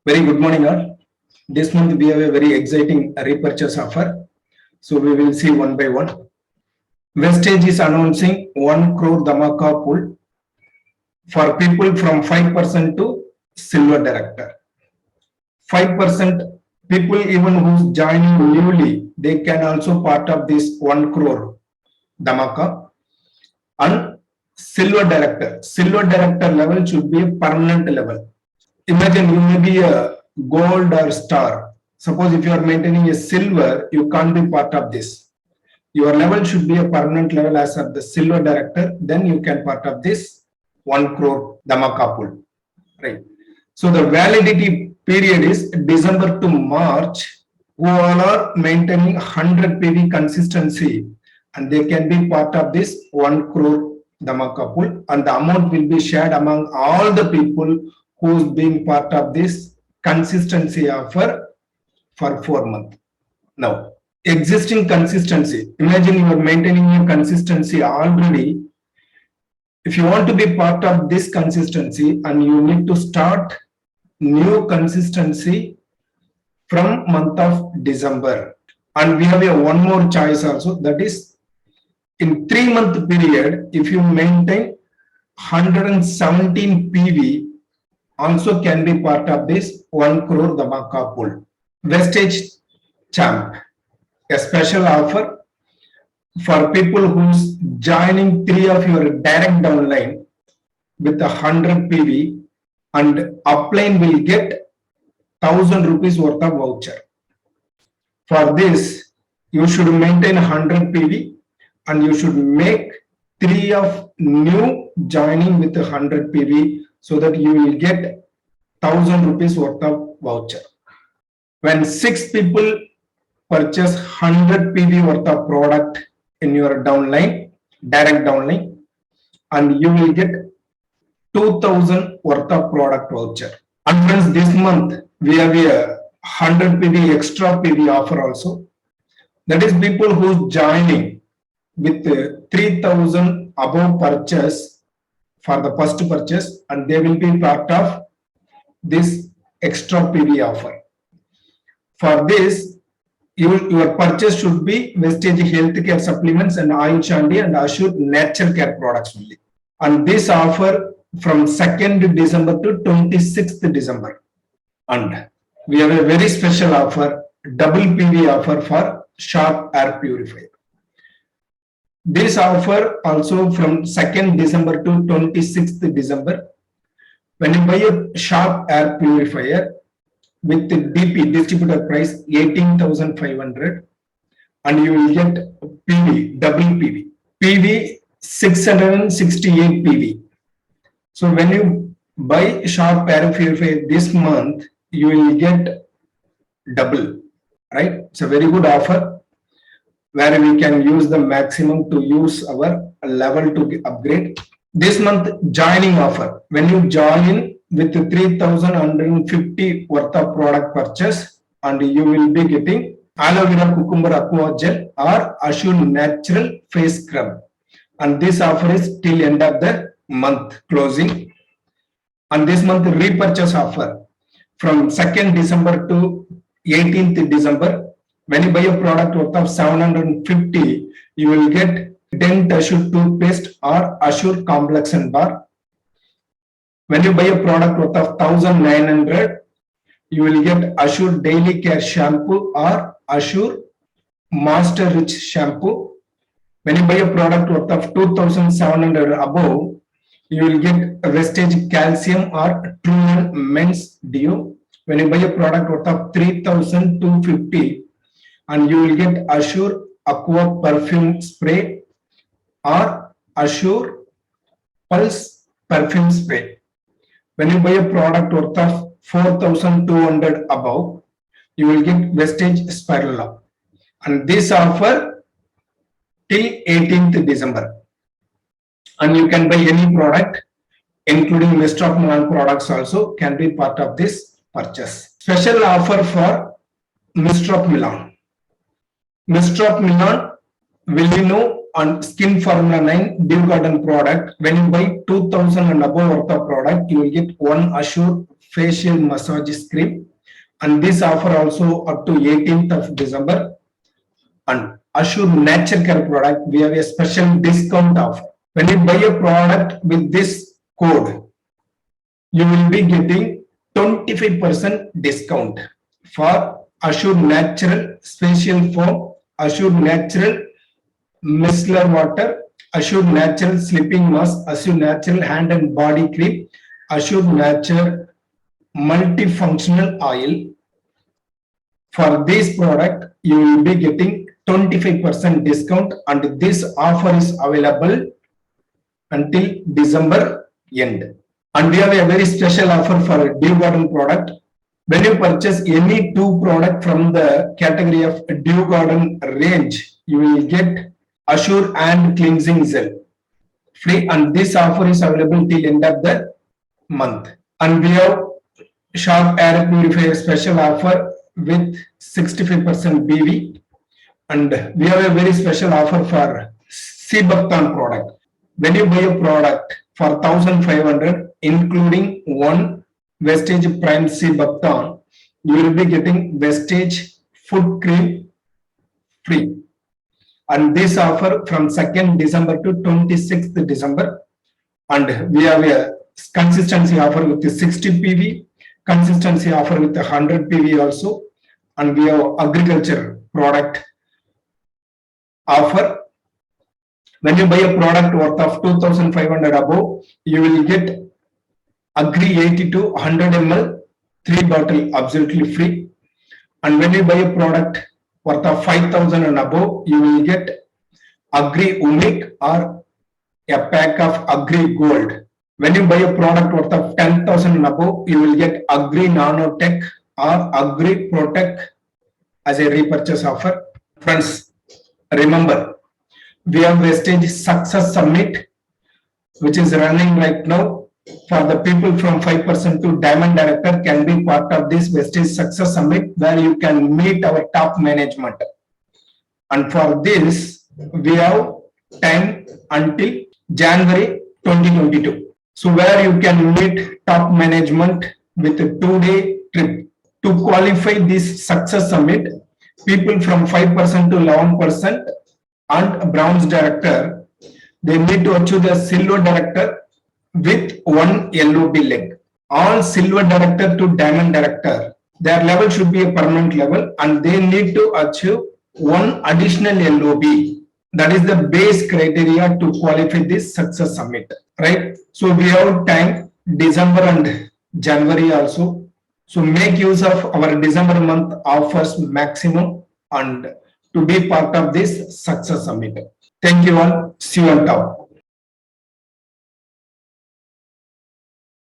Very good morning, all. This month we have a very exciting repurchase offer. So we will see one by one. Vestige is announcing 1 crore Dhamaka pool for people from 5% to silver director. 5% people even who's joining newly, they can also part of this 1 crore Dhamaka. And silver director level should be a permanent level. Imagine you may be a gold or star. Suppose if you are maintaining a silver, you can't be part of this. Your level should be a permanent level as of the silver director, then you can part of this 1 crore Dhamaka pool. Right. So the validity period is December to March, who all are maintaining 100 PV consistency, and they can be part of this 1 crore Dhamaka pool, and the amount will be shared among all the people who's being part of this consistency offer for 4 months. Now, existing consistency, imagine you are maintaining your consistency already. If you want to be part of this consistency and you need to start new consistency from month of December, and we have a one more choice also, that is in 3-month period, if you maintain 117 PV, also can be part of this 1 crore Dhamaka pool. Vestige Champ, a special offer for people who's joining 3 of your direct downline with 100 PV, and upline will get 1000 rupees worth of voucher. For this, you should maintain 100 PV and you should make 3 of new joining with 100 PV, so that you will get 1000 rupees worth of voucher. When 6 people purchase 100 PV worth of product in your downline, direct downline, and you will get 2000 worth of product voucher. And friends, this month we have a 100 PV extra PV offer also. That is people who joining with 3000 above purchase for the first purchase, and they will be part of this extra PV offer. For this, your purchase should be Vestige Healthcare Supplements and Ayush and Assure Natural Care products only. And this offer from 2nd December to 26th December. And we have a very special offer, double PV offer for Sharp Air Purifier. This offer also from 2nd December to 26th December. When you buy a Sharp Air Purifier with the DP distributor price 18,500, and you will get PV, double PV 668 PV. So when you buy Sharp Air Purifier this month, you will get double, right? It's a very good offer where we can use the maximum to use our level to upgrade. This month joining offer, when you join with 3,150 worth of product purchase, and you will be getting aloe vera cucumber aqua gel or Assure natural face scrub, and this offer is till end of the month closing. And this month repurchase offer from 2nd December to 18th December, when you buy a product worth of 750, you will get Dent Assure toothpaste or Assure complexion bar. When you buy a product worth of 1900, you will get Assure daily care shampoo or Assure master rich shampoo. When you buy a product worth of 2700 above, you will get Vestige calcium or True men's deo. When you buy a product worth of 3250, and you will get Assure aqua perfume spray or Assure pulse perfume spray. When you buy a product worth of 4200 above, you will get Vestige Spirula. And this offer till 18th December. And you can buy any product, including Mist of Milan products also can be part of this purchase. Special offer for Mist of Milan. Mist of Milan, Villino and Skin Formula 9 Dew Garden product. When you buy 2000 and above worth of product, you will get one Assure facial massage cream, and this offer also up to 18th of December. And Assure Nature Care product, we have a special discount offer. When you buy a product with this code, you will be getting 25% discount for Assure Natural Facial Foam, Assure Natural Micellar Water, Assure Natural Sleeping Mask, Assure Natural Hand and Body Cream, Assure Natural Multifunctional Oil. For this product, you will be getting 25% discount, and this offer is available until December end. And we have a very special offer for Dew Garden product. When you purchase any two product from the category of Dew Garden range, you will get Assure and Cleansing Gel free, and this offer is available till end of the month. And we have Sharp Air Purifier special offer with 65% BV, and we have a very special offer for Sebactam product. When you buy a product for 1,500, including one Vestige Prime Sebactam, you will be getting Vestige Foot Cream free. And this offer from 2nd December to 26th December. And we have a consistency offer with the 60 PV, consistency offer with the 100 PV also. And we have agriculture product offer. When you buy a product worth of 2,500 above, you will get Agri 80 to 100 ml 3 bottle absolutely free. And when you buy a product worth of 5,000 and above, you will get Agri Umic or a pack of Agri Gold. When you buy a product worth of 10,000 and above, you will get Agri Nanotech or Agri Protect as a repurchase offer. Friends, remember, we have Vestige Success Summit, which is running right now. For the people from 5% to Diamond Director can be part of this Vestige Success Summit, where you can meet our top management. And for this, we have time until January 2022. So where you can meet top management with a 2-day trip. To qualify this Success Summit, people from 5% to 11% and Bronze Director, they need to achieve the Silver Director with one LOB leg. All Silver Director to Diamond Director, their level should be a permanent level, and they need to achieve one additional LOB. That is the base criteria to qualify this Success Summit, right? So we have time, December and January also. So make use of our December month offers maximum and to be part of this Success Summit. Thank you all. See you on top.